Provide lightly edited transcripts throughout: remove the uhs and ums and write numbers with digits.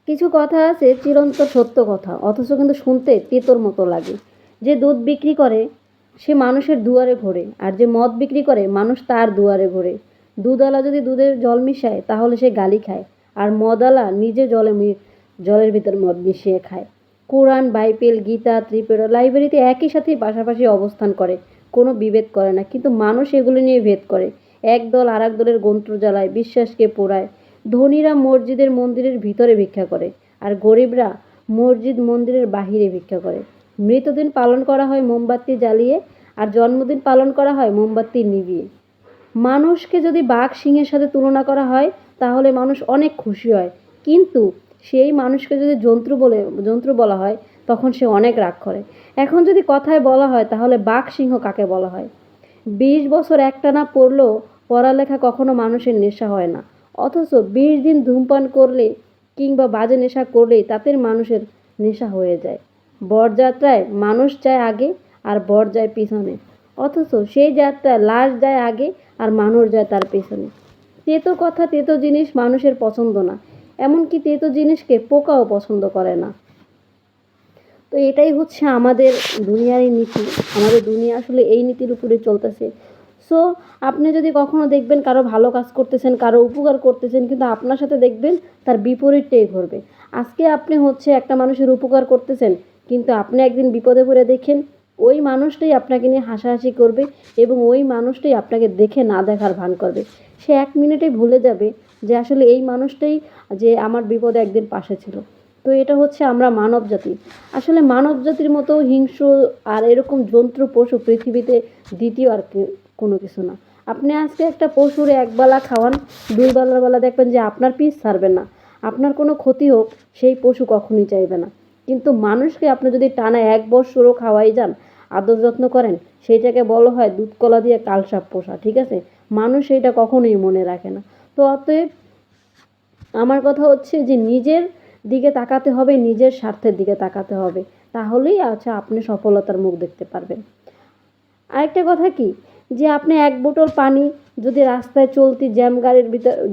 কিছু কথা আছে চিরন্তর সত্য কথা, অথচ কিন্তু শুনতে তেতোর মতো লাগে। যে দুধ বিক্রি করে সে মানুষের দুয়ারে ঘোরে, আর যে মদ বিক্রি করে মানুষ তার দুয়ারে ঘোরে। দুধওয়ালা যদি দুধের জল মিশায় তাহলে সে গালি খায়, আর মদওয়ালা নিজে জলের ভিতর মদ মিশিয়ে খায়। কোরআন, বাইবেল, গীতা, ত্রিপিটক লাইব্রেরিতে একই সাথে পাশাপাশি অবস্থান করে, কোনো বিভেদ করে না, কিন্তু মানুষ এগুলো নিয়ে ভেদ করে। এক দল আর এক দলের গ্রন্থ জ্বালায়, বিশ্বাসকে পোড়ায়। ধনীরা মসজিদের মন্দিরের ভিতরে ভিক্ষা করে, আর গরিবরা মসজিদ মন্দিরের বাহিরে ভিক্ষা করে। মৃতদিন পালন করা হয় মোমবাতি জ্বালিয়ে, আর জন্মদিন পালন করা হয় মোমবাতি নিভিয়ে। মানুষকে যদি বাঘ সিংহের সাথে তুলনা করা হয় তাহলে মানুষ অনেক খুশি হয়, কিন্তু সেই মানুষকে যদি জন্তু বলা হয় তখন সে অনেক রাগ করে। এখন যদি কথায় বলা হয় তাহলে বাঘ সিংহ কাকে বলা হয়? 20 বছর একটানা পড়লেও পড়ালেখা কখনো মানুষের নেশা হয় না, অথচ 20 দিন ধূমপান করলে কিংবা বাজে নেশা করলেই তাতে মানুষের নেশা হয়ে যায়। বরযাত্রায় মানুষ যায় আগে আর বর যায় পিছনে, অথচ সেই যাত্রায় লাশ যায় আগে আর মানুষ যায় তার পেছনে। তেতো কথা, তেতো জিনিস মানুষের পছন্দ না, এমনকি তেতো জিনিসকে পোকাও পছন্দ করে না। তো এটাই হচ্ছে আমাদের দুনিয়ারই নীতি। আমাদের দুনিয়া আসলে এই নীতির উপরে চলতেছে। সো আপনি যদি কখনো দেখবেন কারো ভালো কাজ করতেছেন, কারো উপকার করতেছেন, কিন্তু আপনার সাথে দেখবেন তার বিপরীতটাই ঘটবে। আজকে আপনি হচ্ছে একটা মানুষের উপকার করতেছেন, কিন্তু আপনি একদিন বিপদে পড়ে দেখেন ওই মানুষটাই আপনাকে নিয়ে হাসাহাসি করবে, এবং ওই মানুষটাই আপনাকে দেখে না দেখার ভান করবে। সে 1 মিনিটেই ভুলে যাবে যে আসলে এই মানুষটাই যে আমার বিপদে একদিন পাশে ছিল। তো এটা হচ্ছে আমরা মানব জাতি। আসলে মানব জাতির মতো হিংস্র আর এরকম জন্তু পশু পৃথিবীতে দ্বিতীয় আর কোনো কিছু না। আপনি আজকে একটা পশুরে একবেলা খাওয়ান, 2 বেলা দেখবেন যে আপনার পিস ছাড়বে না, আপনার কোনো ক্ষতি হোক সেই পশু কখনোই চাইবে না। কিন্তু মানুষকে আপনি যদি টানা 1 বৎসরও খাওয়াই যান, আদর যত্ন করেন, সেইটাকে বলা হয় দুধ কলা দিয়ে কালসাপ পোষা, ঠিক আছে? মানুষ সেইটা কখনোই মনে রাখে না। তো অতএব আমার কথা হচ্ছে যে নিজের দিকে তাকাতে হবে, নিজের স্বার্থের দিকে তাকাতে হবে, তাহলেই আচ্ছা আপনি সফলতার মুখ দেখতে পারবেন। আরেকটা কথা কি, যে আপনি 1 বোতল পানি যদি রাস্তায় চলতি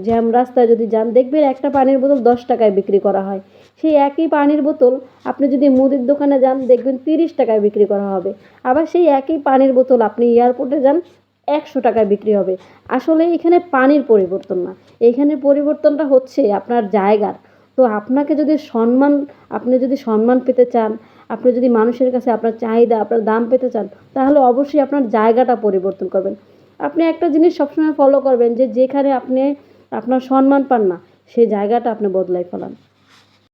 জ্যাম রাস্তায় যদি যান, দেখবেন একটা পানির বোতল 10 টাকায় বিক্রি করা হয়। সেই একই পানির বোতল আপনি যদি মুদির দোকানে যান দেখবেন 30 টাকায় বিক্রি করা হবে। আবার সেই একই পানির বোতল আপনি এয়ারপোর্টে যান, 100 টাকায় বিক্রি হবে। আসলে এখানে পানির পরিবর্তন না, এখানে পরিবর্তনটা হচ্ছে আপনার জায়গার। তো আপনি যদি সম্মান পেতে চান, আপনি যদি মানুষের কাছে আপনার চাহিদা, আপনার দাম পেতে চান, তাহলে অবশ্যই আপনার জায়গাটা পরিবর্তন করবেন। আপনি একটা জিনিস সবসময় ফলো করবেন যে যেখানে আপনি আপনার সম্মান পান না সেই জায়গাটা আপনি বদলাই ফেলান।